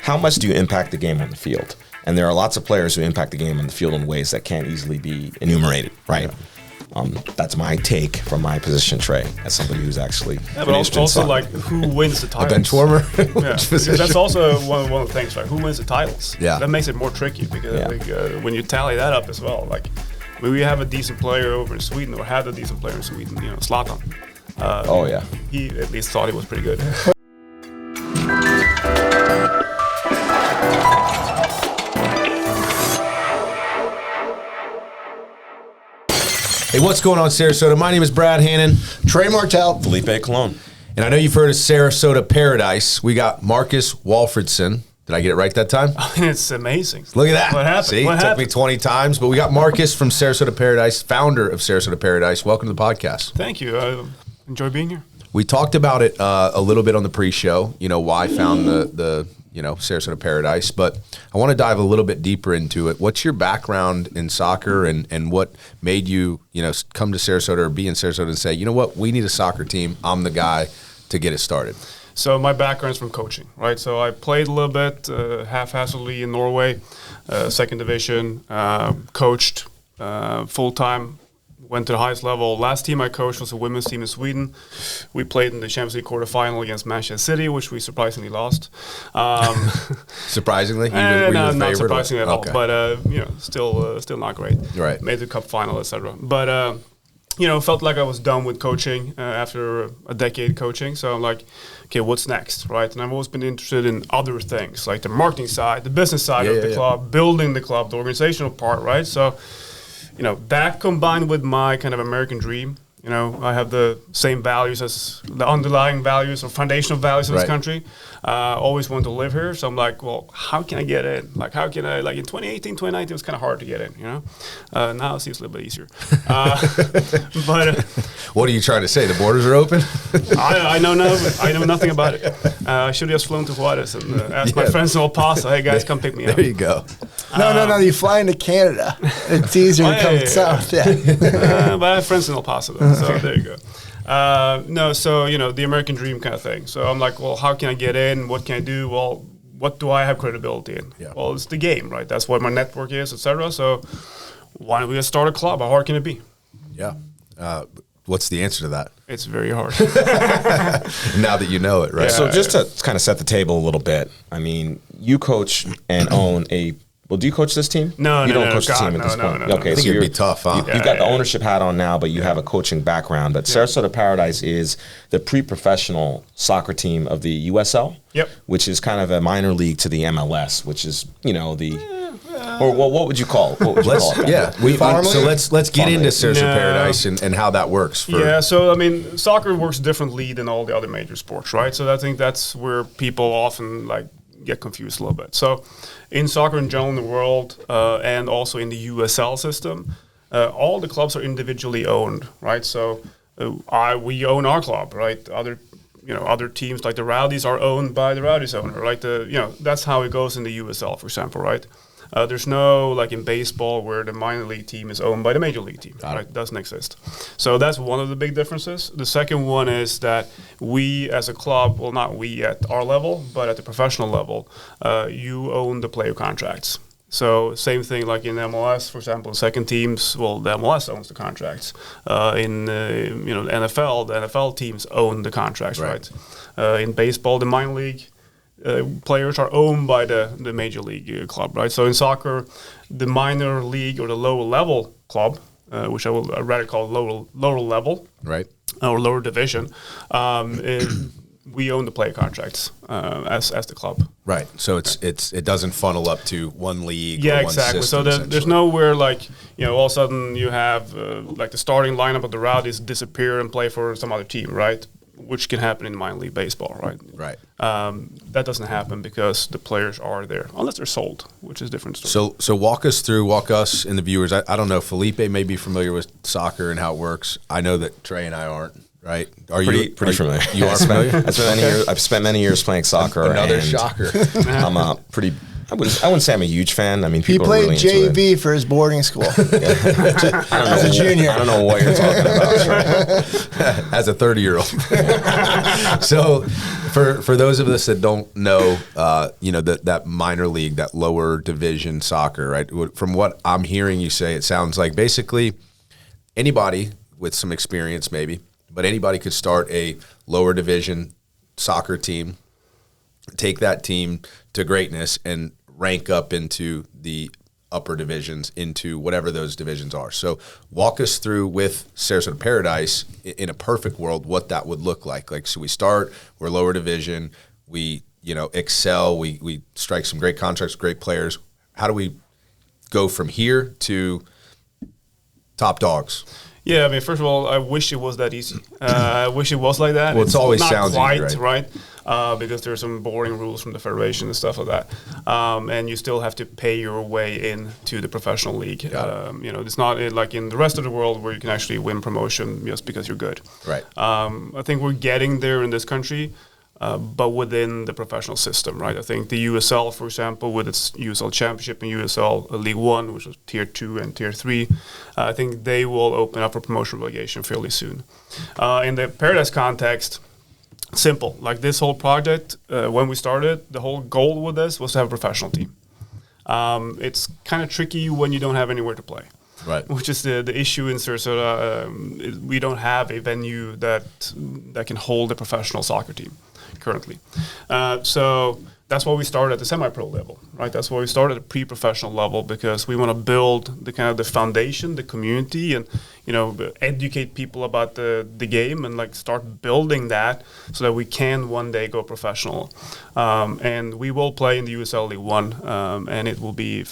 how much do you impact the game on the field? And there are lots of players who impact the game on the field in ways that can't easily be enumerated, right? That's my take from my position, Trey, as somebody who's actually but also like who wins the titles. A bench warmer? That's also one of the things, right? Who wins the titles? Yeah. That makes it more tricky because when you tally that up as well, like we have a decent player over in Sweden, or had a decent player in Sweden, Zlatan. He at least thought he was pretty good. Hey, what's going on, Sarasota? My name is Brad Hannon. Trey Martell. Felipe Colon. And I know you've heard of Sarasota Paradise. We got Marcus Walfridson. Did I get it right that time? It's amazing. Look at that. What happened? See, it took me 20 times. But we got Marcus from Sarasota Paradise, founder of Sarasota Paradise. Welcome to the podcast. Thank you. I enjoy being here. We talked about it a little bit on the pre-show, why I found the Sarasota Paradise, but I want to dive a little bit deeper into it. What's your background in soccer and what made you, come to Sarasota or be in Sarasota and say, you know what, we need a soccer team. I'm the guy to get it started. So my background is from coaching, right? So I played a little bit half-heartedly in Norway, second division, coached full-time, went to the highest level. Last team I coached was a women's team in Sweden. We played in the Champions League quarterfinal against Manchester City, which we surprisingly lost. Surprisingly? No, not surprisingly at all. Okay. But still not great. Right. Made the cup final, etc. But felt like I was done with coaching after a decade coaching. So I'm like, okay, what's next, right? And I've always been interested in other things, like the marketing side, the business side of the club, building the club, the organizational part, right? So that combined with my kind of American dream, I have the same values as the underlying values or foundational values of this country. Always wanted to live here. So I'm like, well, how can I get in? Like, how can I, like in 2018, 2019, it was kind of hard to get in, Now it seems a little bit easier. But what are you trying to say? The borders are open? I know nothing about it. I should have just flown to Juarez and asked my friends in El Paso, hey guys, come pick me up. There you go. No, you fly into Canada. It's easier to come south. But I have friends in El Paso, though, so there you go. The American dream kind of thing. So I'm like, well, how can I get in? What can I do? Well, what do I have credibility in? Yeah. Well, it's the game, right? That's what my network is, etc. So why don't we just start a club? How hard can it be? Yeah. What's the answer to that? It's very hard. Now that you know it, right? Yeah. So just to kind of set the table a little bit, I mean, you coach and own a. Well, do you coach this team? No, you don't no, coach the God, team at this point. No. Okay, I think so it'd be tough, huh? You've got the ownership hat on now, but you have a coaching background. But Sarasota Paradise is the pre-professional soccer team of the USL, which is kind of a minor league to the MLS, which is or what would you call it? What would you call it? Yeah, so let's get into Sarasota Paradise and how that works. So I mean, soccer works differently than all the other major sports, right? So I think that's where people often get confused a little bit. So in soccer in general in the world and also in the USL system, all the clubs are individually owned, right? So we own our club, right? Other teams like the Rowdies are owned by the Rowdies owner, right? That's how it goes in the USL, for example, right? There's no, like in baseball, where the minor league team is owned by the major league team. Right? It doesn't exist. So that's one of the big differences. The second one is that we as a club, well, not we at our level, but at the professional level, you own the player contracts. So same thing like in MLS, for example, second teams, well, the MLS owns the contracts. In NFL, the NFL teams own the contracts, right? In baseball, the minor league players are owned by the major league club, right? So in soccer, the minor league or the lower level club, which I will rather call lower level, right, or lower division, we own the player contracts as the club, right? So it doesn't funnel up to one league. Yeah, or one exactly. system, So there's nowhere all of a sudden you have the starting lineup of the Rowdies disappear and play for some other team, right? Which can happen in minor league baseball, right? Right. That doesn't happen because the players are there, unless they're sold, which is a different story. So walk us and the viewers. I don't know, Felipe may be familiar with soccer and how it works. I know that Trey and I aren't, right? Pretty familiar. You are familiar? I've spent many years playing soccer. Another shocker. I'm a pretty I wouldn't say I'm a huge fan. I mean, He people played are really into JV for his boarding school as a it. junior. I don't know what you're talking about. As a 30-year-old. So for those of us that don't know, that minor league, that lower division soccer, right? From what I'm hearing you say, it sounds like basically anybody with some experience maybe, but anybody could start a lower division soccer team, take that team to greatness and rank up into the upper divisions, into whatever those divisions are. So walk us through with Sarasota Paradise in a perfect world what that would look like. Like, so we start, we're lower division, we excel, we strike some great contracts, great players. How do we go from here to top dogs? Yeah, I mean, first of all, I wish it was that easy. I wish it was like that. Well, it's always not sounds quite, easy, right? Because there's some boring rules from the federation and stuff like that, and you still have to pay your way into the professional league. It's not like in the rest of the world where you can actually win promotion just because you're good. Right. I think we're getting there in this country. But within the professional system, right? I think the USL, for example, with its USL Championship and USL League One, which is Tier 2 and Tier 3, I think they will open up for promotion relegation fairly soon. In the Paradise context, simple. Like this whole project, when we started, the whole goal with this was to have a professional team. It's kind of tricky when you don't have anywhere to play. Right. Which is the issue in Sarasota. We don't have a venue that can hold a professional soccer team currently. So that's why we started at the semi-pro level, right? That's why we started at a pre-professional level, because we want to build the kind of the foundation, the community, and educate people about the game and like start building that so that we can one day go professional. And we will play in the USL League One, and it will be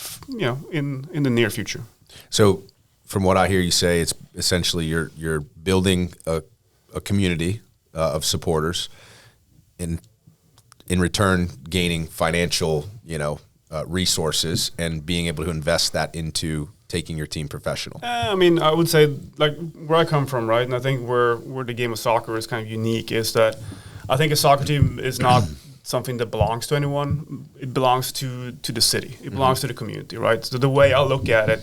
in the near future. So from what I hear you say, it's essentially you're building a community of supporters, in return gaining financial resources and being able to invest that into taking your team professional. I mean, I would say like where I come from, right? And I think where the game of soccer is kind of unique is that I think a soccer team is not something that belongs to anyone. It belongs to the city. It belongs to the community, right? So the way I look at it,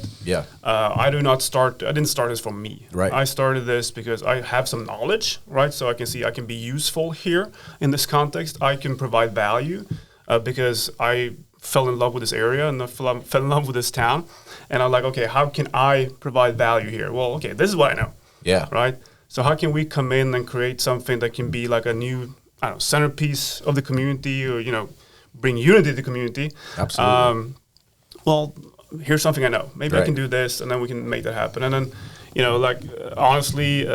I didn't start this from me. Right. I started this because I have some knowledge, right? So I can see I can be useful here in this context. I can provide value because I fell in love with this area and I fell in love with this town. And I'm like, okay, how can I provide value here? Well, okay, this is what I know. Yeah. Right? So how can we come in and create something that can be like a new centerpiece of the community, or bring unity to the community. Absolutely. Well, here's something I know. Maybe I can do this, and then we can make that happen. And then, honestly,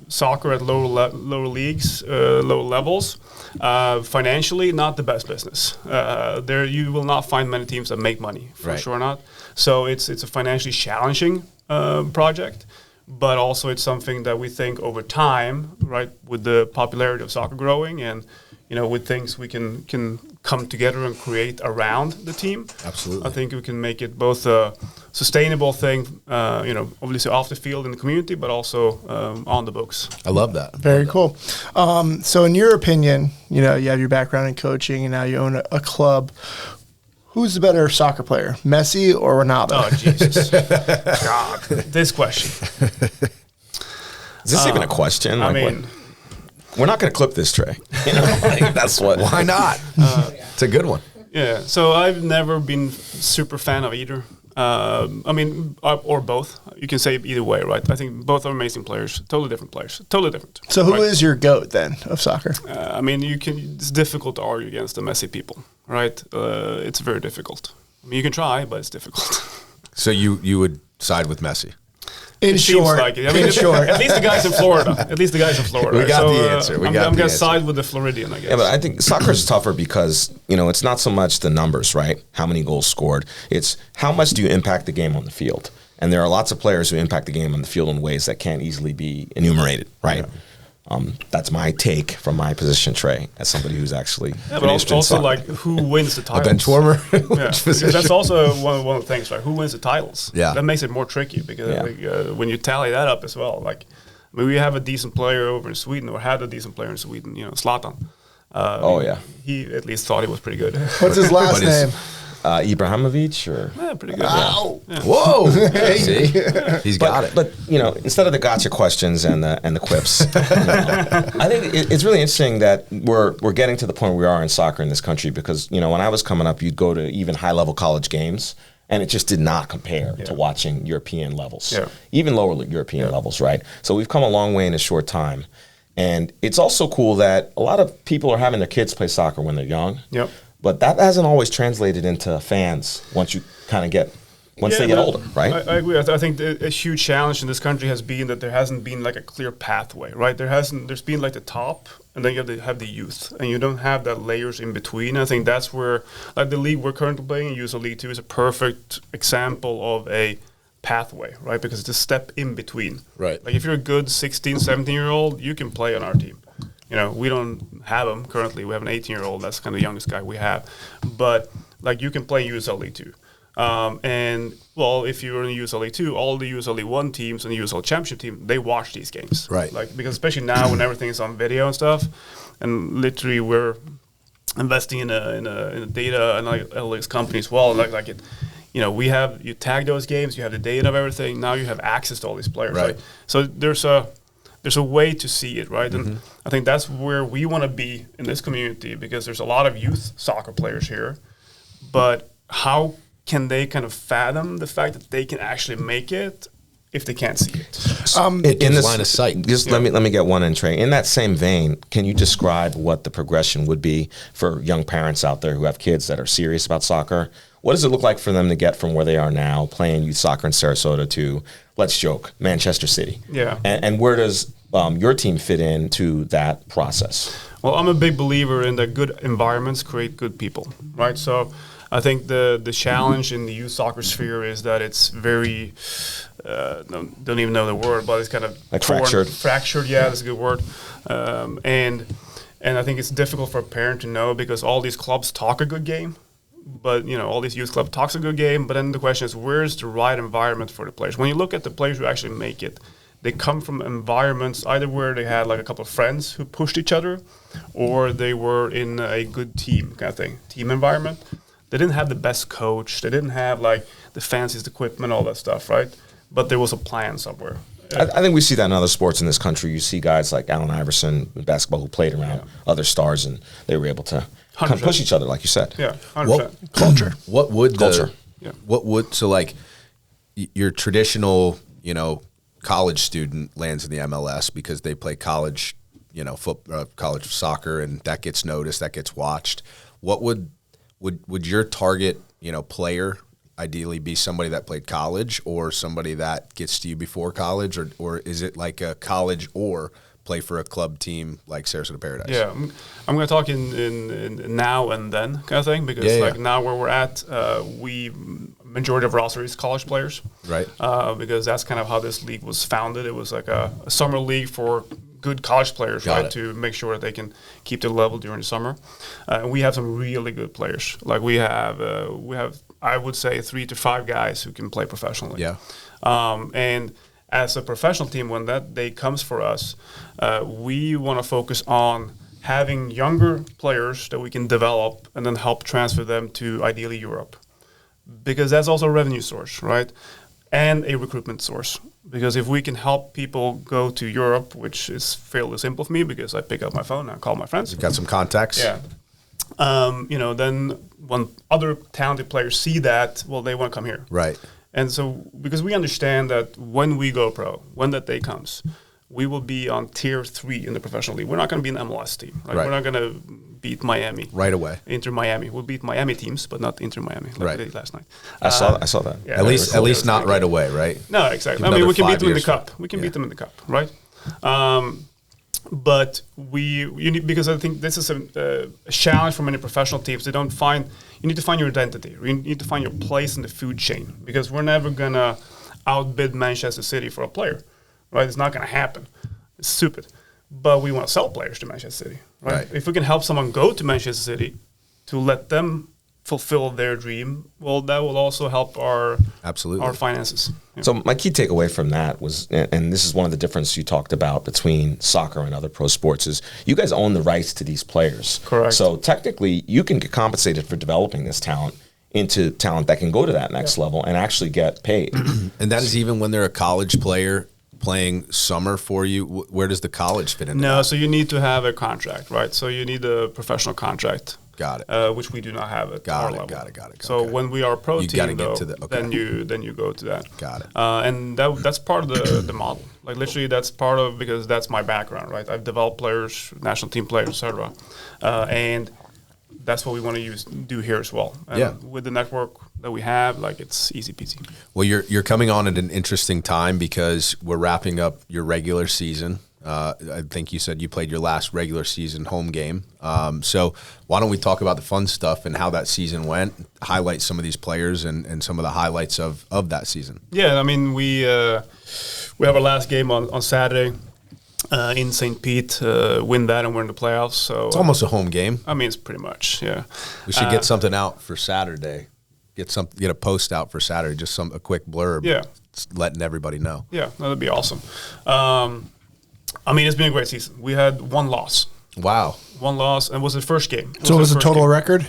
soccer at lower leagues, lower levels, financially not the best business. There you will not find many teams that make money, for sure not. So it's a financially challenging project. But also it's something that we think over time, right, with the popularity of soccer growing and, with things we can come together and create around the team. Absolutely. I think we can make it both a sustainable thing, obviously off the field in the community, but also on the books. I love that. Very cool. So in your opinion, you have your background in coaching and now you own a club. Who's the better soccer player, Messi or Ronaldo? Oh, Jesus. God, this question. Is this even a question? We're not going to clip this, Trey. That's what. Why not? It's a good one. Yeah, so I've never been super fan of either. Or both. You can say either way, right? I think both are amazing players, totally different players, totally different. So who is your GOAT then of soccer? It's difficult to argue against the Messi people, right? It's very difficult. You can try, but it's difficult. So you would side with Messi? In short, like it. At least the guys in Florida. We got the answer. I'm going to side with the Floridian, I guess. Yeah, but I think soccer is tougher because, it's not so much the numbers, right? How many goals scored. It's how much do you impact the game on the field? And there are lots of players who impact the game on the field in ways that can't easily be enumerated, right? Yeah. That's my take from my position, Trey, as somebody who's actually but also like who wins the titles. A bench warmer? That's also one of the things, right? Who wins the titles? Yeah. That makes it more tricky because when you tally that up as well, we have a decent player over in Sweden, or had a decent player in Sweden, Zlatan. He He at least thought he was pretty good. What's his last name? Ibrahimovic or pretty good. Yeah. Whoa! See, he's got it. But instead of the gotcha questions and the quips, I think it's really interesting that we're getting to the point where we are in soccer in this country because when I was coming up, you'd go to even high level college games. And it just did not compare to watching European levels, even lower European levels, right? So we've come a long way in a short time. And it's also cool that a lot of people are having their kids play soccer when they're young. Yep. But that hasn't always translated into fans once you kind of get they get older, right? I agree. I think a huge challenge in this country has been that there hasn't been like a clear pathway, right? There's been like the top, and then you have the youth, and you don't have that layers in between. I think that's where, like the league we're currently playing, USL League 2, is a perfect example of a pathway, right? Because it's a step in between. Right. Like if you're a good 16, 17-year-old, you can play on our team. We don't have them currently. We have an 18-year-old. That's kind of the youngest guy we have. But like you can play USL League 2. If you're in USL League 2, all the USL League 1 teams and the USL Championship team, they watch these games. Right. Like, because especially now when everything's on video and stuff, and literally we're investing in a data analytics company as well. You tag those games, you have the data of everything, now you have access to all these players. Right. So there's a way to see it, right? And I think that's where we want to be in this community because there's a lot of youth soccer players here, but how can they kind of fathom the fact that they can actually make it if they can't see it? In this line of sight. Just let me get one in, Trey. In that same vein, can you describe what the progression would be for young parents out there who have kids that are serious about soccer? What does it look like for them to get from where they are now, playing youth soccer in Sarasota, to, let's joke, Manchester City? Yeah. And where does your team fit into that process? Well, I'm a big believer in that good environments create good people, right? So I think the challenge in the youth soccer sphere is that it's very, don't even know the word, but it's kind of like fractured. Fractured, yeah, that's a good word. And I think it's difficult for a parent to know because all these clubs talk a good game, but all these youth clubs talks a good game. But then the question is, where's the right environment for the players? When you look at the players who actually make it, they come from environments either where they had like a couple of friends who pushed each other, or they were in a good team kind of thing, team environment. They didn't have the best coach. They didn't have like the fanciest equipment, all that stuff, right? But there was a plan somewhere. I think we see that in other sports in this country. You see guys like Allen Iverson in basketball who played around other stars, and they were able to kind of push each other, like you said. Yeah, 100%. Culture. What would culture? So like your traditional, college student lands in the MLS because they play college, college soccer, and that gets noticed, that gets watched. What would your target, player ideally be somebody that played college or somebody that gets to you before college, or is it like a college or play for a club team like Sarasota Paradise? Yeah, I'm going to talk in now and then kind of thing because now where we're at, majority of roster is college players, right? Because that's kind of how this league was founded. It was like a summer league for good college players, right, to make sure that they can keep their level during the summer. And we have some really good players. Like we have I would say 3 to 5 guys who can play professionally. Yeah. And as a professional team, when that day comes for us, we want to focus on having younger players that we can develop and then help transfer them to ideally Europe, because that's also a revenue source, right, and a recruitment source. Because if we can help people go to Europe, which is fairly simple for me because I pick up my phone and I call my friends. You've got some contacts. Yeah. Then when other talented players see that, well, they want to come here. Right. And so, because we understand that when we go pro, when that day comes, we will be on tier 3 in the professional league. We're not going to be an MLS team. Right? We're not going to beat Miami right away. Inter Miami. We'll beat Miami teams, but not Inter Miami like we did last night. I saw that. Yeah, at least not right away, right? No, exactly. I mean, we can beat them in the cup. We can beat them in the cup, right? But because I think this is a challenge for many professional teams. You need to find your identity. You need to find your place in the food chain, because we're never going to outbid Manchester City for a player, right? It's not going to happen. It's stupid. But we want to sell players to Manchester City, right? If we can help someone go to Manchester City to let them fulfill their dream, well, that will also help our finances. Yeah. So my key takeaway from that was, and this is one of the differences you talked about between soccer and other pro sports, is you guys own the rights to these players. Correct. So technically, you can get compensated for developing this talent into talent that can go to that next level and actually get paid. And that is even when they're a college player playing summer for you. Where does the college fit in? No, so you need to have a contract, right? So you need a professional contract. Got it. Which we do not have at our level. Got it. So when we are a pro team, though, okay. then you go to that. Got it. And that's part of the model. Like literally, that's part of, because that's my background, right? I've developed players, national team players, etc. And that's what we want to do here as well. And with the network that we have, like, it's easy peasy. Well, you're coming on at an interesting time because we're wrapping up your regular season. I think you said you played your last regular season home game. So why don't we talk about the fun stuff and how that season went, highlight some of these players and some of the highlights of that season. Yeah, I mean, we have our last game on Saturday in St. Pete, win that and we're in the playoffs. So it's almost a home game. I mean, it's pretty much, yeah. We should get something out for Saturday. Get a post out for Saturday, just a quick blurb. Yeah. Letting everybody know. Yeah, that'd be awesome. I mean, it's been a great season. We had one loss. Wow. One loss, and it was the first game. So it was a total record?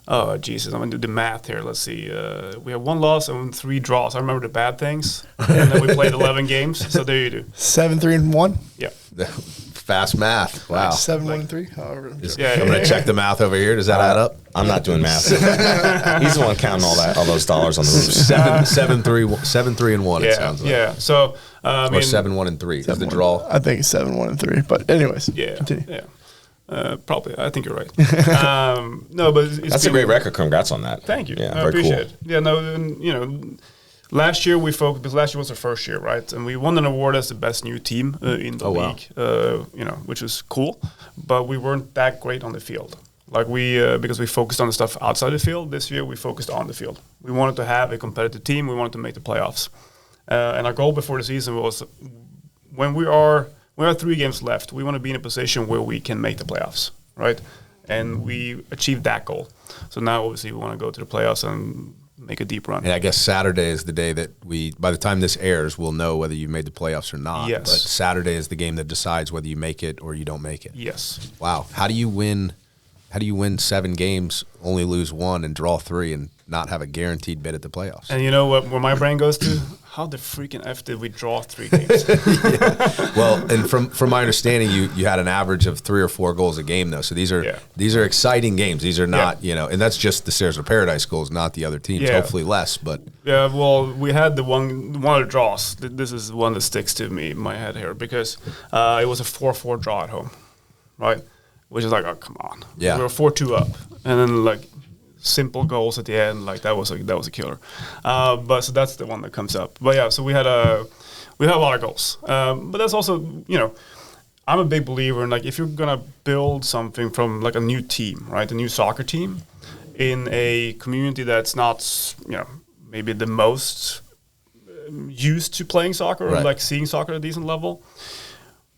Oh, Jesus. I'm going to do the math here. Let's see. We have one loss and 3 draws. I remember the bad things. And then we played 11 games. So there you do. 7-3-1? Yeah. Fast math. Wow. 7-1-3? However. I'm going to check the math over here. Does that add up? I'm not doing math. He's the one counting all those dollars on the roof. 7-3-1. Yeah, it sounds like. Yeah. So, or 7-1-3 is the draw. I think it's 7-1-3. But anyways, yeah, continue. Yeah. Probably. I think you're right. No, but that's a great record. Congrats on that. Thank you. Yeah, I appreciate it. Yeah, no, and, last year we focused, because last year was our first year, right? And we won an award as the best new team in the league, which was cool. But we weren't that great on the field. Like because we focused on the stuff outside the field. This year we focused on the field. We wanted to have a competitive team. We wanted to make the playoffs. And our goal before the season was, when we have 3 games left, we want to be in a position where we can make the playoffs, right? And we achieved that goal. So now, obviously, we want to go to the playoffs and make a deep run. And I guess Saturday is the day that by the time this airs, we'll know whether you made the playoffs or not. Yes. But Saturday is the game that decides whether you make it or you don't make it. Yes. Wow. How do you win 7 games, only lose 1, and draw 3, and not have a guaranteed bid at the playoffs? And you know what? Where my brain goes to? How the freaking F did we draw 3 games? Well, and from my understanding, you had an average of 3 or 4 goals a game, though. So these are exciting games. These are not, and that's just the Sarasota Paradise goals, not the other teams. Yeah. Hopefully less, but yeah. Well, we had one of the draws. This is one that sticks to me in my head here, because it was a 4-4 draw at home, right? Which is like, oh, come on. Yeah. We were 4-2 up, and then like simple goals at the end, like that was a killer. But so that's the one that comes up. But yeah, so we had a lot of goals. But that's also, I'm a big believer in, like, if you're gonna build something from like a new team, right, a new soccer team in a community that's not, maybe the most used to playing soccer, or like seeing soccer at a decent level.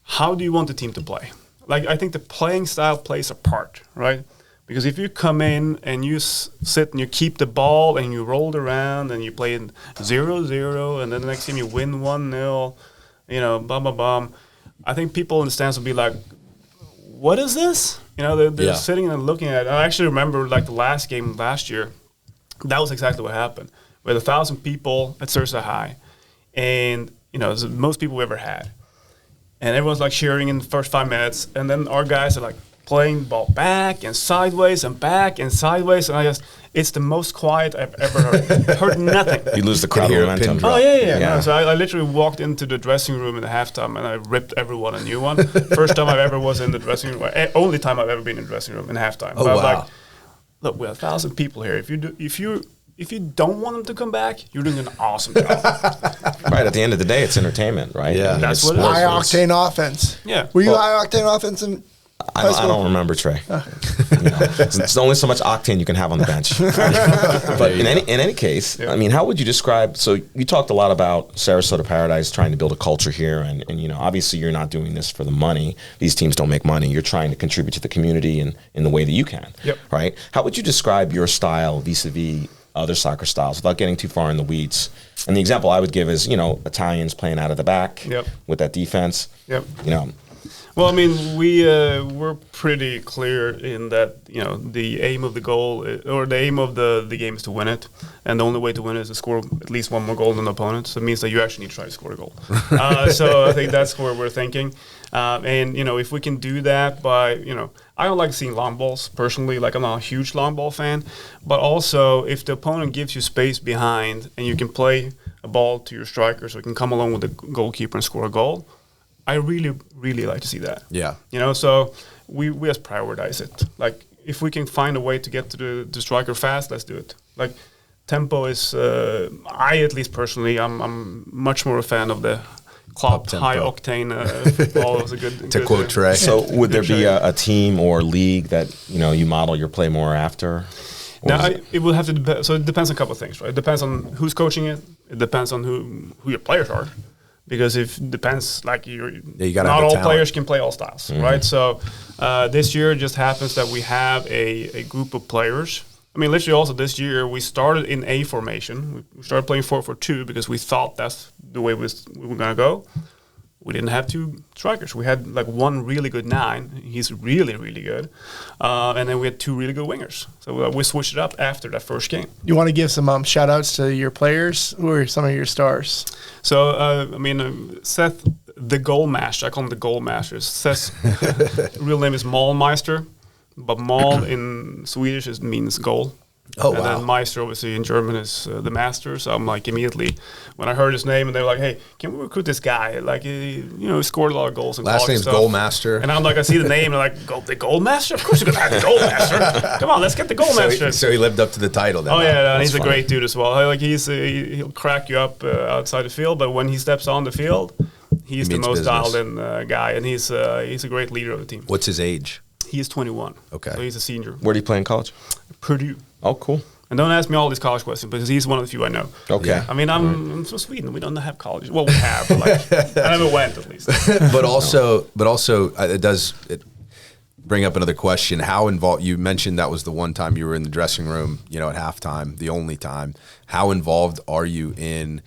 How do you want the team to play? Like, I think the playing style plays a part, right? Because if you come in and you sit and you keep the ball and you roll it around and you play in 0-0, and then the next game you win 1-0, bum. I think people in the stands will be like, what is this? They're sitting and looking at it. I actually remember, like, the last game last year, that was exactly what happened. We had 1,000 people at Sarasota High, and, it was the most people we ever had. And everyone's, like, cheering in the first 5 minutes, and then our guys are, like, playing ball back and sideways and back and sideways, and it's the most quiet I've ever heard. Heard nothing. You lose the crowd momentum. Oh, yeah. No, so I literally walked into the dressing room in the halftime, and I ripped everyone a new one. First time I ever was in the dressing room. Only time I've ever been in the dressing room in halftime. Oh, but wow. Like, look, we have 1,000 people here. If you don't want them to come back, you're doing an awesome job. Right. At the end of the day, it's entertainment, right? Yeah. That's what it is. High octane offense. Yeah. Were you high octane offense in I don't remember, Trey. It's only so much octane you can have on the bench. But in any case, I mean, how would you describe? So you talked a lot about Sarasota Paradise trying to build a culture here, and obviously you're not doing this for the money. These teams don't make money. You're trying to contribute to the community in the way that you can. Yep. Right? How would you describe your style vis-a-vis other soccer styles without getting too far in the weeds? And the example I would give is, Italians playing out of the back with that defense. Yep. Well, I mean, we're pretty clear in that, you know, the aim of the goal or the aim of the game is to win it, and the only way to win it is to score at least one more goal than the opponent. So it means that you actually need to try to score a goal. So I think that's where we're thinking. And, you know, if we can do that by, you know, I don't like seeing long balls personally. Like, I'm not a huge long ball fan. But also, if the opponent gives you space behind and you can play a ball to your striker so you can come along with the goalkeeper and score a goal, I really, really like to see that. Yeah. You know, so we just prioritize it. Like, if we can find a way to get to the striker fast, let's do it. Like, tempo is, I at least personally, I'm much more a fan of the Klopp high octane football. Is a good to quote Trey. So would there be a team or league that, you know, you model your play more after? Now, it will have to depend. So it depends on a couple of things, right? It depends on who's coaching it. It depends on who your players are. Because if it depends, like you not all players can play all styles, right? So this year it just happens that we have a group of players. I mean, literally also this year we started in A formation. We started playing 4-4-2 because we thought that's the way we were going to go. We didn't have two strikers. We had like one really good 9. He's really, really good. And then we had 2 really good wingers. So we switched it up after that first game. You want to give some shout-outs to your players? Who are some of your stars? So, I mean, Seth, the goal master. I call him the goal master. Seth's real name is Malmeister. But Mal in Swedish means goal. Oh, and wow. then Meister, obviously, in German is the master. So I'm like, immediately, when I heard his name, and they were like, hey, can we recruit this guy? Like, he scored a lot of goals. Last name's Goalmaster. And I'm like, I see the name, and I'm like, the Goalmaster? Of course you're going to have the Goalmaster. Come on, let's get the Goalmaster. So he lived up to the title then. Oh, yeah, and he's a great dude as well. Like, he'll crack you up outside the field, but when he steps on the field, he's the most dialed-in guy, and he's a great leader of the team. What's his age? He is 21. Okay. So he's a senior. Where do you play in college? Purdue. Oh, cool. And don't ask me all these college questions because he's one of the few I know. Okay. Yeah. I mean, I'm from Sweden. We don't have college. Well, we have, but like, I never went at least. But also, it does bring up another question. How involved? You mentioned that was the one time you were in the dressing room, you know, at halftime, the only time. How involved are you in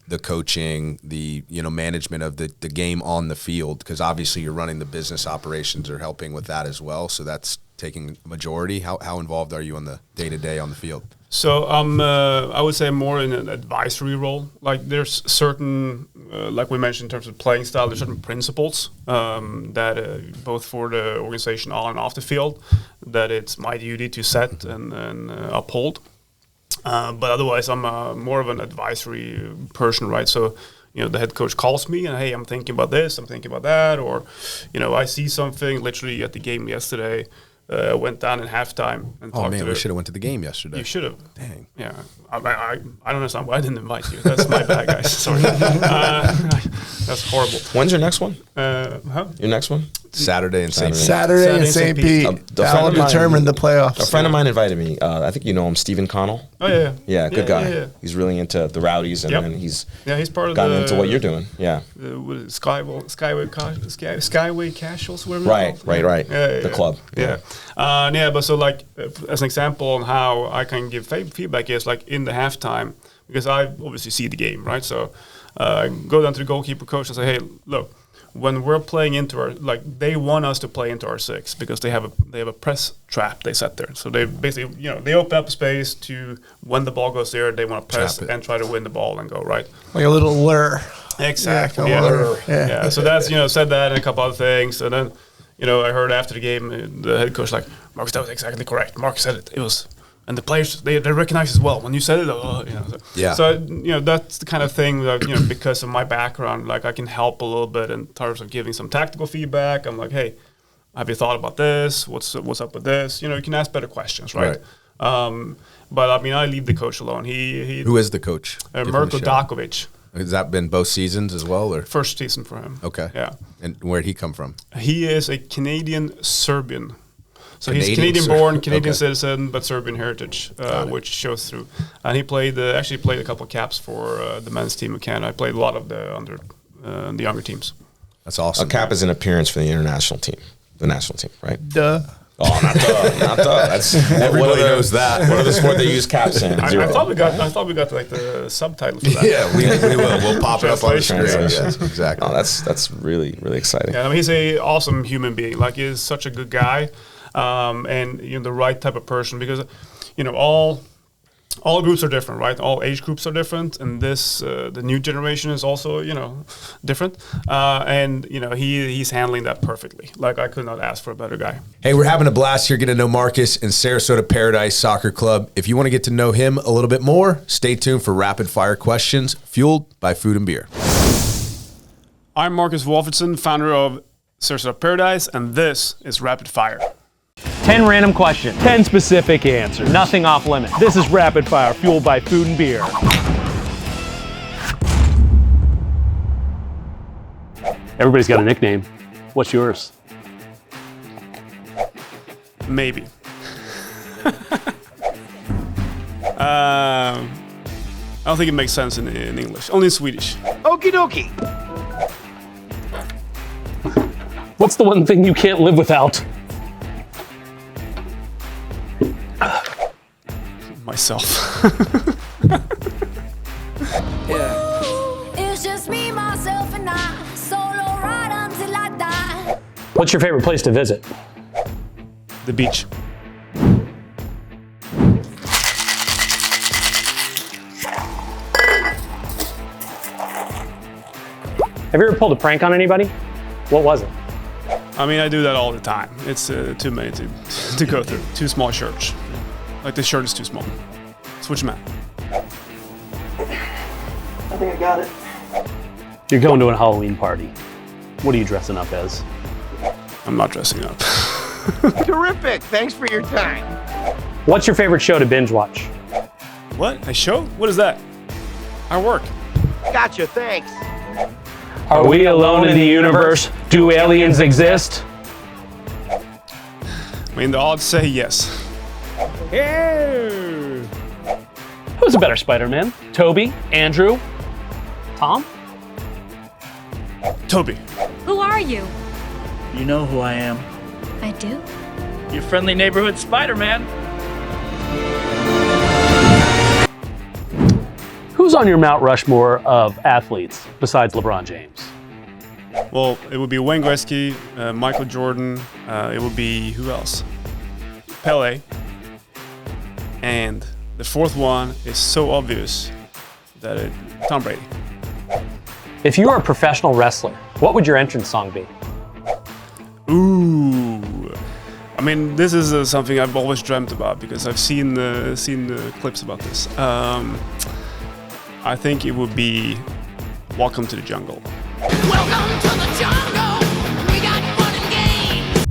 the coaching, the management of the game on the field? Because obviously you're running the business operations or helping with that as well. So that's taking a majority. How involved are you on the day-to-day on the field? So I would say more in an advisory role. Like there's certain, like we mentioned in terms of playing style, there's certain principles that both for the organization on and off the field that it's my duty to set and uphold. But otherwise, I'm more of an advisory person, right? So, the head coach calls me and, hey, I'm thinking about this, I'm thinking about that, or, I see something literally at the game yesterday. Went down in halftime and talked to we should have went to the game yesterday. You should have. Dang. Yeah. I don't understand why I didn't invite you. That's my bad, guys. Sorry. That's horrible. When's your next one? Huh? Your next one? Saturday in St. Pete. Saturday in St. Pete. That'll determine the playoffs. A friend of mine invited me. I think you know him, Stephen Connell. Oh, yeah. Yeah, good guy. Yeah. He's really into the Rowdies, and then he's part of gotten into what you're doing. Yeah. Skyway Casuals, whatever. Right. The club. Yeah. But so like as an example on how I can give feedback is like in the halftime, because I obviously see the game, right? So go down to the goalkeeper coach and say, hey, look, when we're playing into our, like they want us to play into our 6 because they have a press trap they set there. So they basically, they open up space to when the ball goes there, they want to press and try to win the ball and go, right? Like a little lure. Exactly. Yeah. So that's, said that and a couple other things. And then, I heard after the game, the head coach like, Marcus, that was exactly correct. Marcus said it. It was, and the players, they recognize as well. When you said it, So, that's the kind of thing that, because of my background, like I can help a little bit in terms of giving some tactical feedback. I'm like, hey, have you thought about this? What's up with this? You can ask better questions, right? But I mean, I leave the coach alone. Who is the coach? Mirko Dakovic. Has that been both seasons as well, or first season for him? Okay. Yeah. And where'd he come from? He is a Canadian Serbian. So he's Canadian-born, Canadian citizen, but Serbian heritage, which shows through. And he actually played a couple of caps for the men's team of Canada. I played a lot of the younger teams. That's awesome. A cap is an appearance for the international team, the national team, right? Duh. Oh, not the. That's Everybody knows that. What are the sport they use caps in? I thought we got like the subtitle for that. Yeah, we will. We'll pop it up on the screen. Translation. Yes, exactly. Oh, that's really, really exciting. Yeah, I mean, he's a awesome human being. Like, he's such a good guy, and the right type of person, because all groups are different, right? All age groups are different, and the new generation is also different, and he's handling that perfectly. Like, I could not ask for a better guy. Hey, we're having a blast here getting to know Marcus in Sarasota Paradise Soccer Club. If you want to get to know him a little bit more, stay tuned for rapid fire questions fueled by food and beer. I'm Marcus Walfridson, founder of Sarasota Paradise, and this is Rapid Fire. 10 random questions, 10 specific answers, nothing off limits. This is Rapid Fire, fueled by food and beer. Everybody's got a nickname. What's yours? Maybe. I don't think it makes sense in English, only in Swedish. Okie dokie. What's the one thing you can't live without? Myself. It's just me, myself, and I. Solo ride until I die. What's your favorite place to visit? The beach. Have you ever pulled a prank on anybody? What was it? I mean, I do that all the time. It's too many to go through. Too small shirts. Like, the shirt is too small. Switch them out. I think I got it. You're going to a Halloween party. What are you dressing up as? I'm not dressing up. Terrific. Thanks for your time. What's your favorite show to binge watch? What? A show? What is that? I work. Gotcha. Thanks. Are we alone in the universe? Do aliens exist? I mean, the odds say yes. Who's a better Spider-Man? Toby? Andrew? Tom? Toby. Who are you? You know who I am. I do. Your friendly neighborhood Spider-Man. Who's on your Mount Rushmore of athletes besides LeBron James? Well, it would be Wayne Gretzky, Michael Jordan. It would be, who else? Pele. And the fourth one is so obvious that Tom Brady. If you were a professional wrestler, what would your entrance song be? Ooh. I mean, this is something I've always dreamt about, because I've seen the clips about this. I think it would be Welcome to the Jungle. Welcome to the jungle. We got fun and games.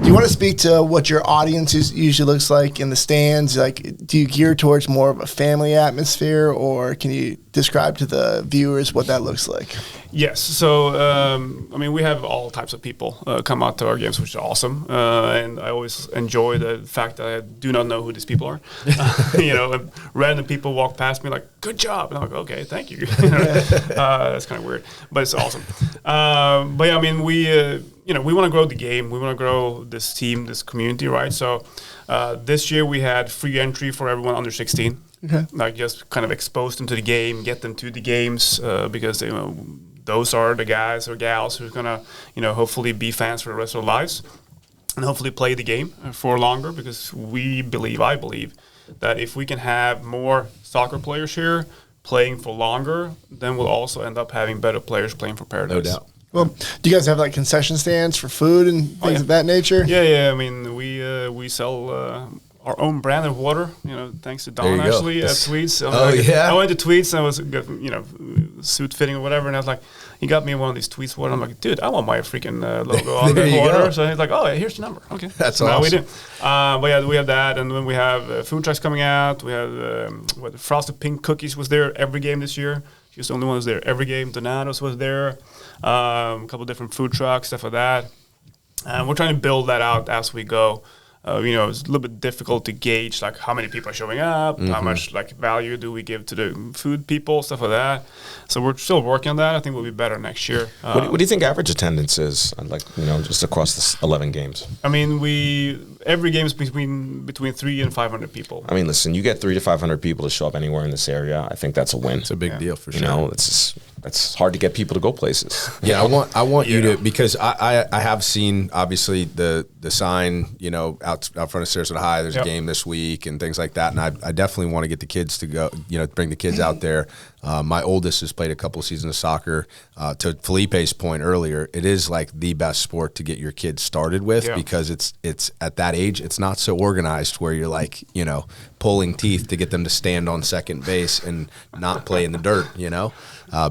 Do you want to speak to what your audience usually looks like in the stands? Like, do you gear towards more of a family atmosphere, or can you describe to the viewers what that looks like? Yes. So, I mean, we have all types of people come out to our games, which is awesome. And I always enjoy the fact that I do not know who these people are. And random people walk past me like, good job. And I'm like, okay, thank you. That's kind of weird, but it's awesome. But yeah, I mean, we want to grow the game. We want to grow this team, this community, right? So this year we had free entry for everyone under 16. Okay. Like, just kind of expose them to the game, get them to the games, because those are the guys or gals who are gonna hopefully be fans for the rest of their lives, and hopefully play the game for longer, because I believe that if we can have more soccer players here playing for longer, then we'll also end up having better players playing for Paradise. No doubt. Well, do you guys have like concession stands for food and things of that nature? Yeah. I mean, we sell our own brand of water, thanks to Don actually at Tweets. I went to Tweets and I was, suit fitting or whatever, and I was like, he got me one of these Tweets water. I'm like, dude, I want my freaking logo on the water. Go. So he's like, oh, yeah, here's the number. Okay, that's awesome. Now we do. But yeah, we have that, and then we have food trucks coming out. We have the Frosted Pink Cookies was there every game this year. She was the only one who was there every game. Donatos was there. A couple different food trucks, stuff like that. And we're trying to build that out as we go. it's a little bit difficult to gauge like how many people are showing up, how much like value do we give to the food people, stuff like that. So we're still working on that. I think we'll be better next year. What do you think average attendance is? Like just across the 11 games. I mean, every game is between 300 and 500 people. I mean, listen, you get 300 to 500 people to show up anywhere in this area. I think that's a win. It's a big deal for sure. It's hard to get people to go places. Yeah, I want you to, because I have seen obviously the sign, out front of Sarasota High. There's a game this week and things like that, and I definitely want to get the kids to go. Bring the kids out there. My oldest has played a couple of seasons of soccer. To Felipe's point earlier, it is like the best sport to get your kids started with because it's at that age it's not so organized where you're like pulling teeth to get them to stand on second base and not play in the dirt.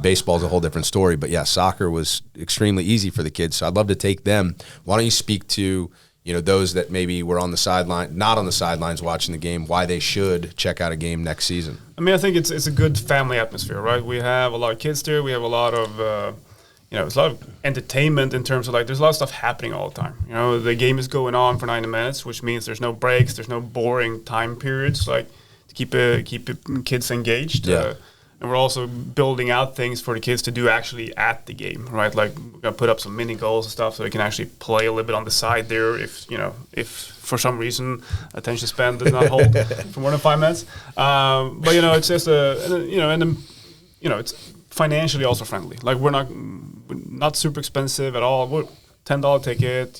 Baseball's a whole different story, but yeah, soccer was extremely easy for the kids. So I'd love to take them. Why don't you speak to those that maybe were on the sideline, not on the sidelines watching the game, why they should check out a game next season? I mean, I think it's a good family atmosphere, right? We have a lot of kids there. We have a lot of it's a lot of entertainment in terms of like there's a lot of stuff happening all the time. The game is going on for 90 minutes, which means there's no breaks, there's no boring time periods, like to keep kids engaged. Yeah. And we're also building out things for the kids to do actually at the game, right? Like we're gonna put up some mini goals and stuff so they can actually play a little bit on the side there. If for some reason attention span does not hold for more than 5 minutes, but it's just it's financially also friendly. Like we're not super expensive at all. We're $10 ticket.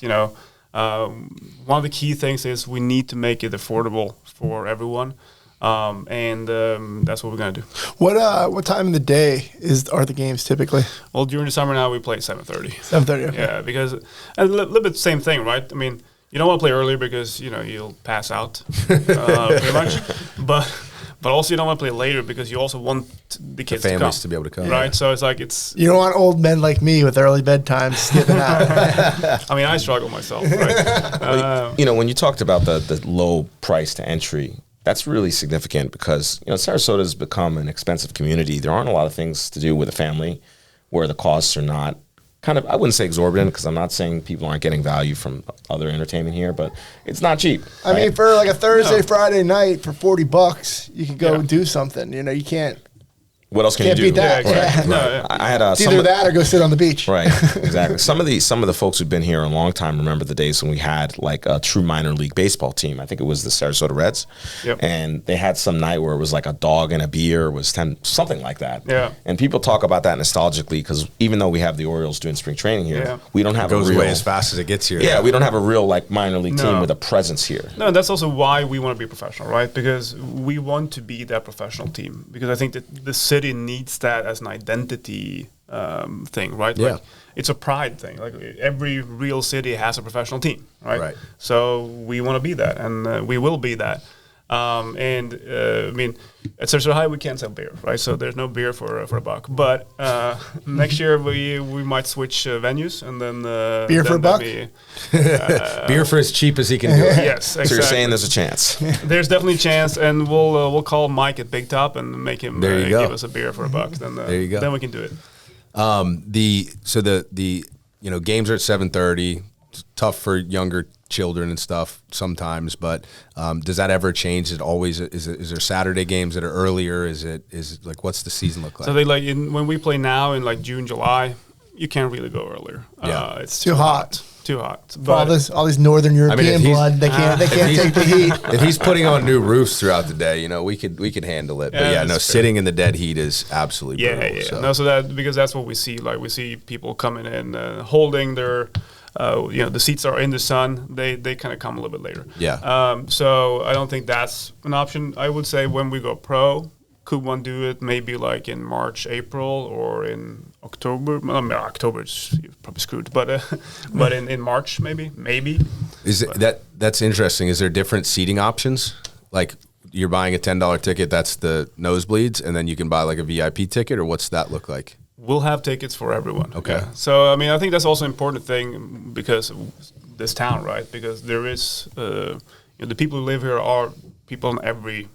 One of the key things is we need to make it affordable for everyone. That's what we're gonna do. What time of the day are the games typically? Well, during the summer now we play 7:30. 7:30. Okay. Yeah, because a little bit same thing, right? I mean, you don't want to play earlier because you'll pass out, pretty much. But also you don't want to play later because you also want the kids families to be able to come, right? So it's like you don't want old men like me with early bedtimes skipping out. I mean, I struggle myself, right? When you talked about the low price to entry. That's really significant because Sarasota has become an expensive community. There aren't a lot of things to do with a family where the costs are not I wouldn't say exorbitant because I'm not saying people aren't getting value from other entertainment here, but it's not cheap. I mean, for like a Thursday, Friday night for $40, you could go do something. You can't. What else can you do? Beat that. Right. Yeah. Right. I had it's either that or go sit on the beach. Right, exactly. Some of the folks who've been here a long time remember the days when we had like a true minor league baseball team. I think it was the Sarasota Reds, and they had some night where it was like a dog and a beer was something like that. Yeah, and people talk about that nostalgically because even though we have the Orioles doing spring training here, we don't have it goes away as fast as it gets here. Yeah, we don't have a real like minor league team with a presence here. No, and that's also why we want to be professional, right? Because we want to be that professional team. Because I think that the city needs that as an identity thing, right? Yeah. Like, it's a pride thing. Like every real city has a professional team, right? Right. So we want to be that, and we will be that. I mean, at Sarasota High we can't sell beer, right? So there's no beer for a buck. But next year we might switch venues, and then beer for a buck. Beer for as cheap as he can do it. Yes, exactly. So you're saying there's a chance? There's definitely a chance, and we'll call Mike at Big Top and make him give us a beer for a buck. Then there you go. Then we can do it. The games are at 7:30. It's tough for younger children and stuff sometimes, but does that ever change? Is there Saturday games that are earlier? Is it like what's the season look like? So they when we play now in like June, July, you can't really go earlier. Yeah, it's too hot. Too hot. But all these Northern European blood, they can't take the heat. If he's putting on new roofs throughout the day, we could handle it. But sitting in the dead heat is absolutely brutal. Yeah. So. No, so because that's what we see. Like we see people coming in holding their. The seats are in the sun. They kind of come a little bit later. Yeah. So I don't think that's an option. I would say when we go pro, could one do it maybe like in March, April, or in October? October is probably screwed, but in March maybe. That's interesting? Is there different seating options? Like you're buying a $10 ticket, that's the nosebleeds, and then you can buy like a VIP ticket, or what's that look like? We'll have tickets for everyone. Okay. Yeah. So, I mean, I think that's also an important thing because of this town, right? Because there is, the people who live here are people on every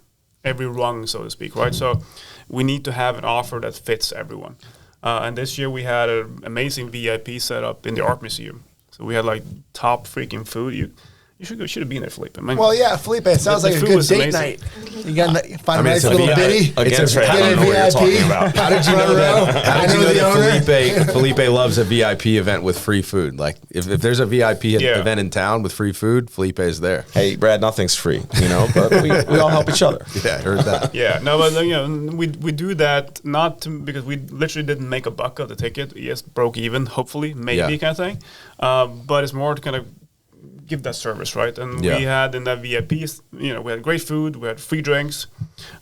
rung, so to speak, right? So we need to have an offer that fits everyone. And this year we had an amazing VIP set up in the Art Museum. So we had like top freaking food. You should have been there, Felipe. I mean, Well, yeah, Felipe, it sounds the like a food good was date amazing. night. You got to find a nice it's a little VIP bitty. Again, Trey, I Get don't a know what you're talking VIP. about. How did you know that? How did you know the owner. that Felipe loves a VIP event with free food? Like, if there's a VIP Yeah. event in town with free food, Felipe is there. Hey, Brad, nothing's free, but we all help each other. Yeah, I heard that. Yeah, no, but we do that because we literally didn't make a buck of the ticket. Yes, broke even, hopefully, maybe kind of thing. But it's more to kind of give that service, right? And we had in that VIPs, we had great food, we had free drinks,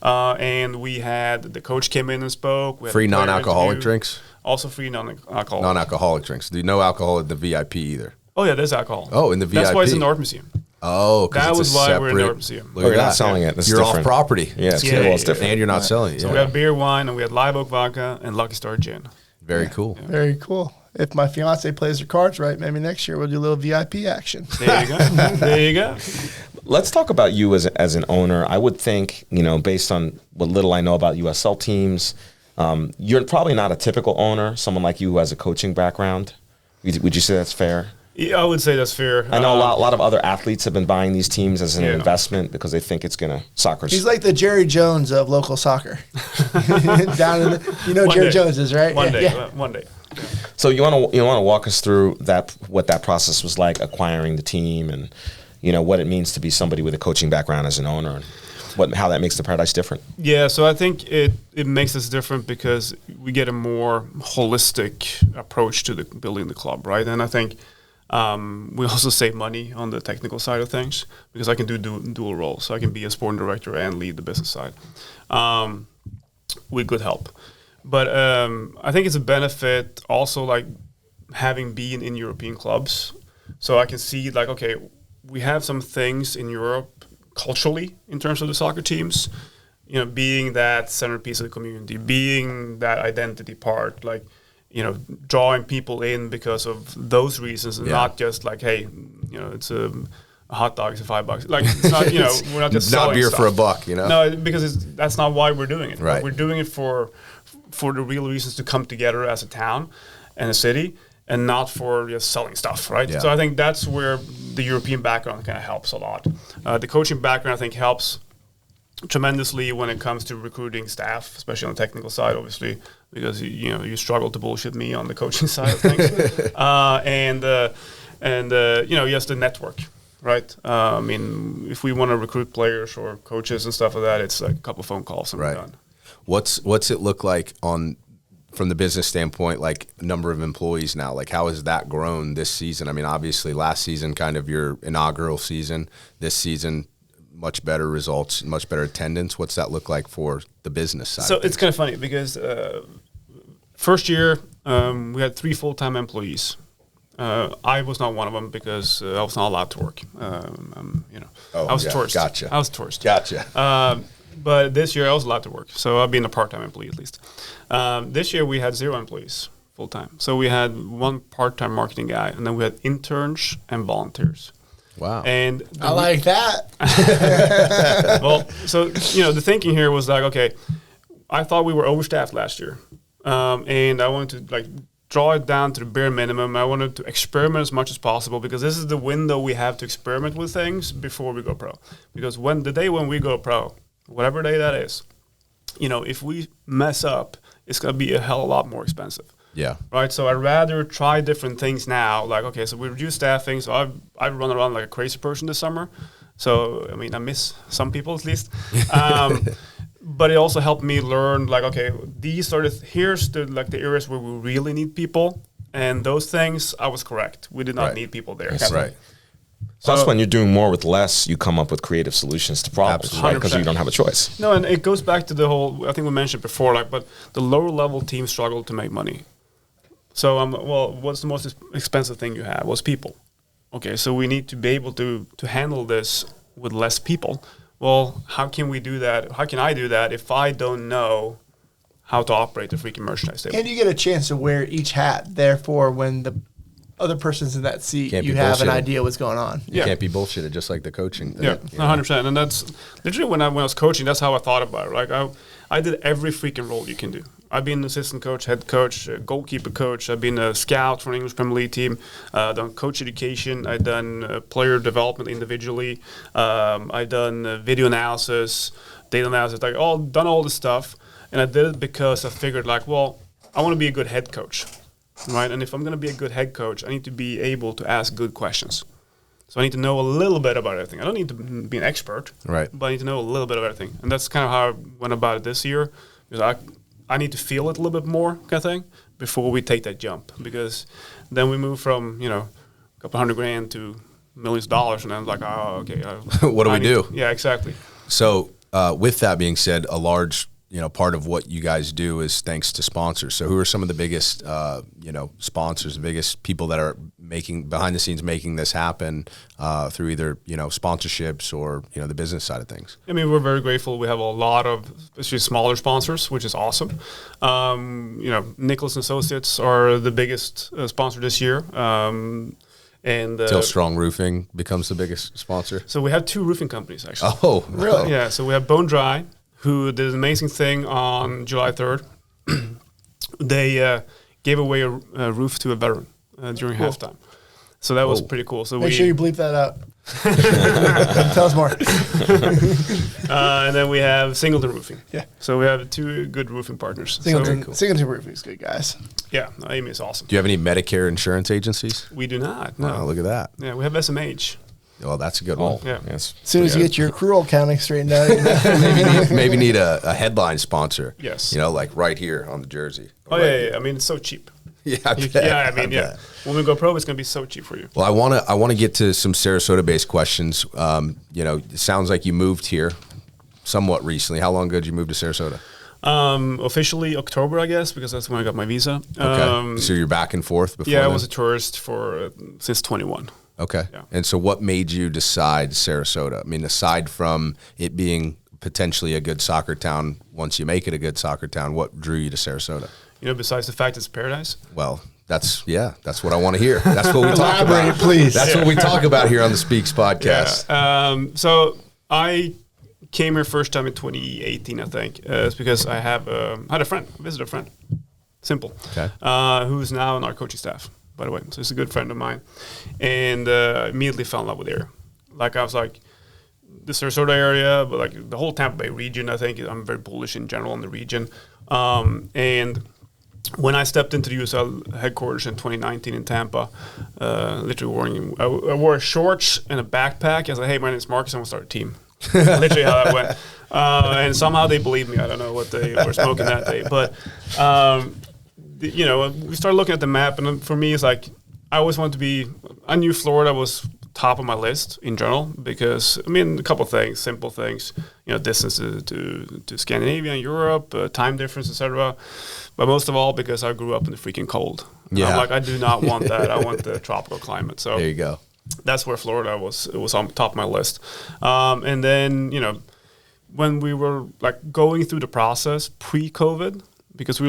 and we had the coach came in and spoke. We had Free a player non-alcoholic interview. drinks? Also free non-alcoholic. Non-alcoholic drinks. No alcohol at the VIP either. Oh yeah, there's alcohol. Oh, in the That's why it's in VIP. the Art Museum. Oh, 'cause That it's was a why we're in the separate- Art Museum. Look Oh, at you're not that. selling it. This is You're different. off property. Yeah, it's, Yeah, well, yeah, it's different. And you're not selling it. So Yeah. we had beer, wine, and we had Live Oak Vodka and Lucky Star Gin. Very cool. Very cool. If my fiance plays her cards right, maybe next year we'll do a little VIP action. There you go. There you go. Let's talk about you as an owner. I would think, based on what little I know about USL teams, you're probably not a typical owner, someone like you who has a coaching background. Would you say that's fair? Yeah, I would say that's fair. I know a lot of other athletes have been buying these teams as an Yeah. investment because they think it's going to soccer. He's like the Jerry Jones of local soccer. Down in the, One Jerry day. Jones is, right? One Yeah, day. yeah. One day. So you want to walk us through what that process was like acquiring the team and what it means to be somebody with a coaching background as an owner and how that makes the Paradise different. Yeah, so I think it makes us different because we get a more holistic approach to building the club, right? And I think we also save money on the technical side of things because I can do dual roles. So I can be a sporting director and lead the business side with good help. But I think it's a benefit also like having been in European clubs. So I can see like, okay, we have some things in Europe culturally in terms of the soccer teams, being that centerpiece of the community, being that identity part, like, drawing people in because of those reasons and not just like, hey, it's a hot dog is $5. Like, it's not, we're not just Not selling beer stuff. for a buck, No, because that's not why we're doing it. Right. We're doing it for the real reasons to come together as a town and a city and not for just selling stuff, right? Yeah. So I think that's where the European background kind of helps a lot. The coaching background, I think, helps tremendously when it comes to recruiting staff, especially on the technical side, obviously, because you struggle to bullshit me on the coaching side of things, and just the network, right? I mean, if we want to recruit players or coaches and stuff like that, it's like a couple phone calls and we're done. What's it look like from the business standpoint, like number of employees now? Like, how has that grown this season? I mean, obviously last season, kind of your inaugural season. This season, much better results, much better attendance. What's that look like for the business side? So it's kind of funny because first year we had 3 full-time employees. I was not one of them because I was not allowed to work. I was a tourist. Gotcha. I was a tourist. Gotcha. But this year I was allowed to work, so I've been a part-time employee at least. This year we had 0 employees full-time. So we had 1 part-time marketing guy, and then we had interns and volunteers. Wow. And I like that. well, so the thinking here was like, okay, I thought we were overstaffed last year, and I wanted to like draw it down to the bare minimum. I wanted to experiment as much as possible because this is the window we have to experiment with things before we go pro. Because the day when we go pro, whatever day that is, if we mess up, it's gonna be a hell of a lot more expensive. Yeah. Right. So I'd rather try different things now. Like, okay, so we reduce staffing. So I've run around like a crazy person this summer. So, I mean, I miss some people at least. But it also helped me learn like, okay, here's the areas where we really need people. And those things, I was correct. We did not need people there. That's right. So that's when you're doing more with less, you come up with creative solutions to problems, right? Because you don't have a choice. No, and it goes back to the whole, I think we mentioned before, like, but the lower level teams struggle to make money. So, what's the most expensive thing you have? Was people. Okay, so we need to be able to handle this with less people. Well, how can we do that? How can I do that if I don't know how to operate the freaking merchandise table? And you get a chance to wear each hat. Therefore, when the other person's in that seat, Can't you be have an bullshitted. idea what's going on. You can't be bullshitted, just like the coaching thing. Yeah, 100%. And that's literally when I was coaching, that's how I thought about it. Like I did every freaking role you can do. I've been assistant coach, head coach, goalkeeper coach. I've been a scout for an English Premier League team. Done coach education. I've done player development individually. I've done video analysis, data analysis. Like done all this stuff, and I did it because I figured like, well, I want to be a good head coach, right? And if I'm going to be a good head coach, I need to be able to ask good questions. So I need to know a little bit about everything. I don't need to be an expert, right? But I need to know a little bit of everything. And that's kind of how I went about it this year, because I need to feel it a little bit more, kind of thing, before we take that jump. Because then we move from, a couple $100,000 to millions of dollars, and then I'm like, oh, okay. What do we do? Yeah, exactly. So with that being said, a large part of what you guys do is thanks to sponsors. So who are some of the biggest, sponsors, the biggest people that are making behind the scenes, making this happen through either, sponsorships or, the business side of things? I mean, we're very grateful. We have a lot of, especially smaller sponsors, which is awesome. Nicholas & Associates are the biggest sponsor this year. And Till Strong Roofing becomes the biggest sponsor. So we have 2 roofing companies, actually. Oh, really? Yeah, so we have Bone Dry, who did an amazing thing on July 3rd. They gave away a roof to a veteran during halftime. So that was pretty cool. So Make sure you bleep that out. Tell us more. And then we have Singleton Roofing. Yeah. So we have 2 good roofing partners. Singleton Roofing is good, guys. Yeah, Amy is awesome. Do you have any Medicare insurance agencies? We do not. No. Oh, look at that. Yeah, we have SMH. Well, that's a good one. Yeah. Yes. As soon as you get your accrual counting straightened out, maybe need a headline sponsor. Yes. Like right here on the jersey. Oh, right yeah. I mean, it's so cheap. Yeah, yeah. When we go pro, it's going to be so cheap for you. Well, I want to get to some Sarasota-based questions. It sounds like you moved here somewhat recently. How long ago did you move to Sarasota? Officially October, I guess, because that's when I got my visa. Okay. So you're back and forth before? Yeah, I was a tourist since 21. Okay. Yeah. And so what made you decide Sarasota? I mean, aside from it being potentially a good soccer town, once you make it a good soccer town, what drew you to Sarasota? Besides the fact it's paradise? Well, that's what I want to hear. That's what we talk about. Please. That's what we talk about here on the SpeaX podcast. Yeah. So I came here first time in 2018, I think. It's because I had a visitor friend. Simple. Okay. Who's now on our coaching staff, by the way. So he's a good friend of mine. And immediately fell in love with the area. Like, I was like, the Sarasota area, but like the whole Tampa Bay region, I think I'm very bullish in general on the region. And when I stepped into the USL headquarters in 2019 in Tampa, literally I wore shorts and a backpack. I was like, hey, my name is Marcus, I want to start a team. Literally how that went. And somehow they believed me. I don't know what they were smoking that day. But, we started looking at the map, and for me, it's like I always wanted to be – I knew Florida was top of my list in general because, I mean, a couple of things, simple things, distance to Scandinavia and Europe, time difference, etc. But most of all, because I grew up in the freaking cold. Yeah. I'm like, I do not want that. I want the tropical climate. So there you go. That's where Florida was. It was on top of my list. And then, when we were like going through the process pre-COVID, because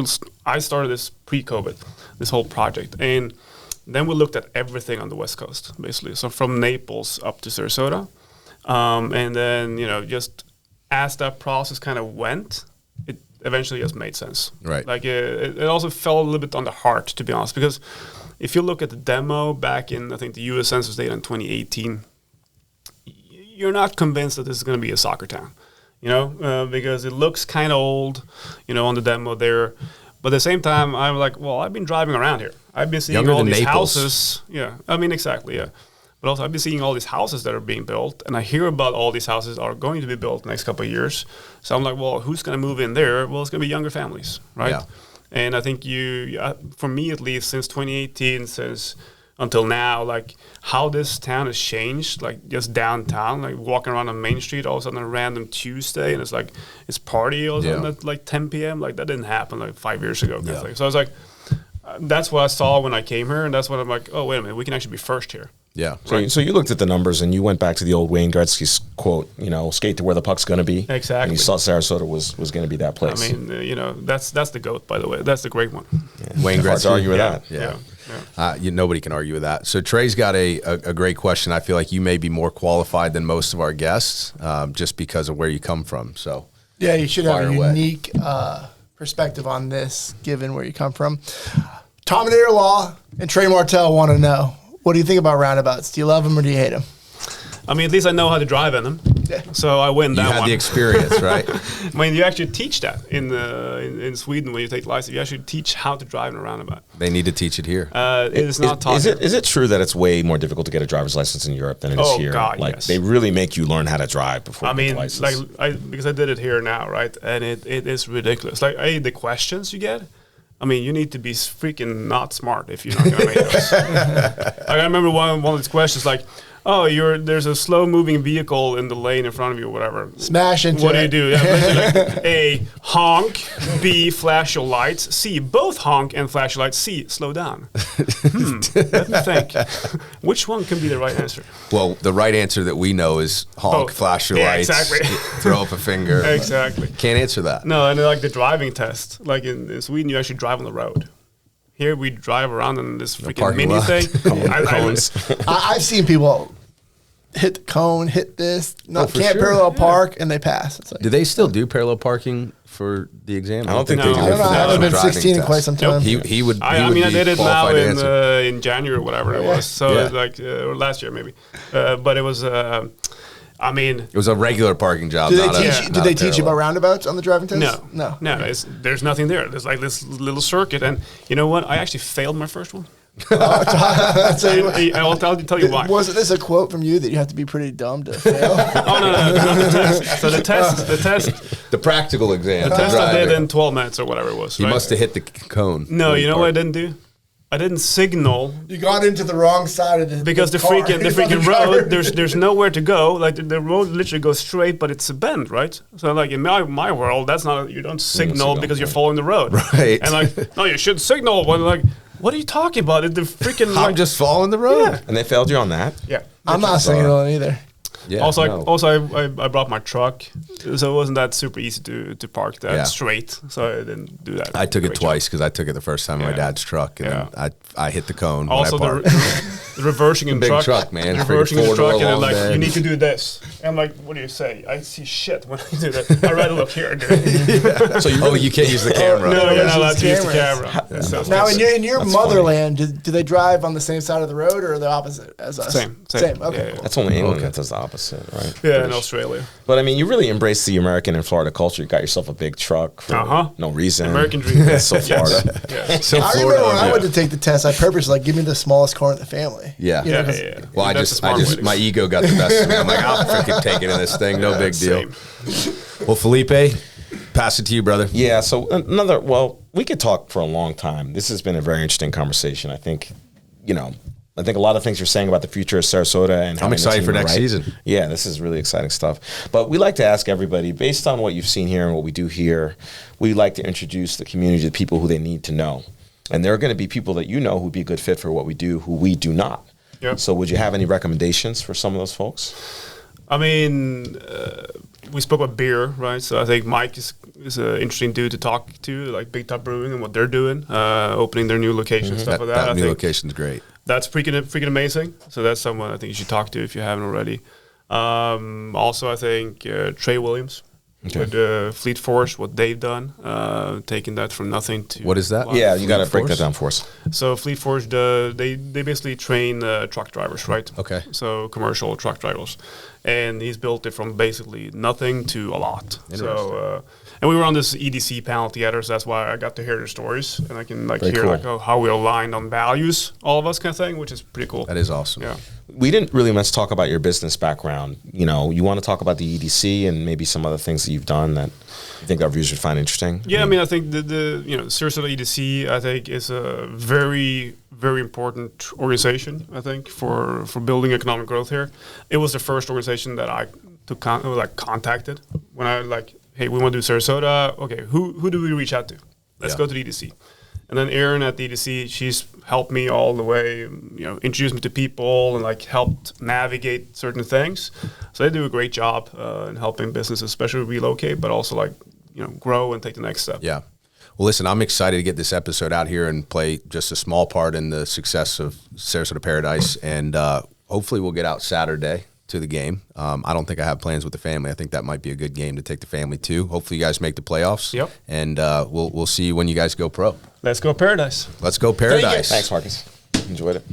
I started this pre-COVID, this whole project. And then we looked at everything on the West Coast, basically. So from Naples up to Sarasota. And then, just as that process kind of went, it eventually just made sense. Right. Like it also fell a little bit on the heart, to be honest, because if you look at the demo back in, I think, the U.S. Census data in 2018, you're not convinced that this is going to be a soccer town, because it looks kind of old, on the demo there. But at the same time, I'm like, well, I've been driving around here. I've been seeing all these houses. Yeah, I mean, exactly, yeah. But also, I've been seeing all these houses that are being built, and I hear about all these houses are going to be built the next couple of years. So I'm like, well, who's going to move in there? Well, it's going to be younger families, right? Yeah. And I think for me at least, since 2018, until now, like how this town has changed, like just downtown, like walking around on Main Street, all of a sudden a random Tuesday, and it's like it's party all of a sudden at like 10 p.m. Like that didn't happen like 5 years ago. Yeah. So I was like, that's what I saw when I came here, and that's what I'm like, oh, wait a minute, we can actually be first here. Yeah. So you looked at the numbers and you went back to the old Wayne Gretzky's quote, skate to where the puck's going to be. Exactly. And you saw Sarasota was going to be that place. I mean, that's the GOAT, by the way. That's the great one. Yeah. Wayne Gretzky. Hard to argue with that. Yeah. Nobody can argue with that. So Trey's got a great question. I feel like you may be more qualified than most of our guests just because of where you come from. So yeah, you should have a unique perspective on this, given where you come from. Dominator Law and Trey Martell want to know, what do you think about roundabouts? Do you love them or do you hate them? I mean, at least I know how to drive in them, so I win that one. You had the experience, right? I mean, you actually teach that in Sweden when you take license. You actually teach how to drive in a roundabout. They need to teach it here. It is not taught. Is it true that it's way more difficult to get a driver's license in Europe than it is here? God, like yes. they really make you learn how to drive before you get the like license. because I did it here now, right? And it is ridiculous. Like the questions you get. I mean, you need to be freaking not smart if you're not going to make those. Like, I remember one of these questions, like, "Oh, there's a slow-moving vehicle in the lane in front of you, or whatever. Smash into it. What do you do? Yeah, like, A, honk. B, flash your lights. C, both honk and flash your lights. C, slow down. Let me think. Which one can be the right answer? Well, the right answer that we know is honk, Both. flash your Yeah, lights, exactly. throw up a finger. Exactly. Can't answer that. No, and like the driving test, like in Sweden, you actually drive on the road. Here we drive around in this freaking parking mini lot. thing. I've seen people hit the cone, hit this, for can't sure. parallel park, and they pass. It's like, Do they still do parallel parking for the exam? I don't think No. they do. I don't know. I haven't been 16 in quite some time. He would. I would mean, I be did it now qualified to answer. in January or whatever it was. So Yeah. it's like or last year maybe, but it was. I mean, It was a regular parking job. Do they not teach? a, Do they teach you about roundabouts on the driving test? no. no. There's nothing there. There's like this little circuit, and you know what? I actually failed my first one. I'll tell you what. I'll tell you why. Wasn't this a quote from you that you have to be pretty dumb to fail? Oh no, not the test. So the test the practical exam. I driving. did in 12 minutes or whatever it was. You right? must have hit the cone. No, you know what I didn't do? I didn't signal You got into the wrong side of the because the car. freaking road there's nowhere to go. Like the road literally goes straight, but it's a bend, right? So like in my world, that's not you don't signal because you're following the road, Right. And like no, you should signal when like what are you talking about? The freaking I'm like just following the road. Yeah. And they failed you on that? yeah. I'm not signaling either. Yeah, Also, no. I brought my truck, so it wasn't that super easy to park that Yeah. straight. So I didn't do that. I took it Great twice because I took it the first time in my Yeah. dad's truck, and Yeah. then I hit the cone Also, when I the, parked. the reversing in Big truck, truck, man. reversing Freaking in truck, four-door and then long like you bed. need to do this. And I'm like, what do you say? I see shit when I do that. I'd rather look here, dude. So you can't use the camera. No, you're not allowed use to use the cameras. camera. So Now, it's- in your motherland, do they drive on the same side of the road or the opposite as us? Same. Okay. Yeah, yeah. Cool. That's only England that does the opposite, right? Yeah, in Australia. But I mean, you really embrace the American and Florida culture. You got yourself a big truck for no reason. American dream. That's so Florida. Yeah. So I Florida, remember when I yeah. went to take the test, I purposely give me the smallest car in the family. Yeah. You know, Yeah, 'cause- yeah. Well, That's a smart way to my go. ego got the best of me. I'm like, I'll freaking take it in this thing. No big deal. Same. Well, Felipe, pass it to you, brother. Yeah, so we could talk for a long time. This has been a very interesting conversation. I think, I think a lot of things you're saying about the future of Sarasota and I'm excited for next right. season. Yeah, this is really exciting stuff. But we like to ask everybody, based on what you've seen here and what we do here, we like to introduce the community to people who they need to know. And there are going to be people that you know who'd be a good fit for what we do, who we do not. Yep. So would you have any recommendations for some of those folks? I mean, we spoke about beer, right? So I think Mike is an interesting dude to talk to, like Big Top Brewing and what they're doing, opening their new location, stuff like that. That I new think location's great. that's freaking amazing. So that's someone I think you should talk to if you haven't already. Also, I think Trey Williams with Fleet Force, what they've done, taking that from nothing to What is that? Yeah, you got to Fleet break that Force? down for us. So Fleet Force, they basically train truck drivers, right? Okay. So commercial truck drivers, and he's built it from basically nothing to a lot. So, and we were on this EDC panel together, so that's why I got to hear their stories, and I can Very hear cool. how we're aligned on values, all of us kind of thing, which is pretty cool. That is awesome. Yeah. We didn't really much talk about your business background. You want to talk about the EDC and maybe some other things that you've done that you think our viewers would find interesting? Yeah, I mean, I think the Sarasota EDC, I think, is a very, very important organization, I think, for building economic growth here. It was the first organization that I contacted when I hey, we want to do Sarasota. Okay, who do we reach out to? Let's go to the EDC. And then Erin at the EDC, she's helped me all the way, introduced me to people and helped navigate certain things. So they do a great job in helping businesses, especially relocate, but also grow and take the next step. Yeah. Well, listen, I'm excited to get this episode out here and play just a small part in the success of Sarasota Paradise. And hopefully we'll get out Saturday to the game. I don't think I have plans with the family. I think that might be a good game to take the family to. Hopefully you guys make the playoffs. Yep. And we'll see you when you guys go pro. Let's go Paradise. Let's go Paradise. Thanks, Marcus. Enjoyed it.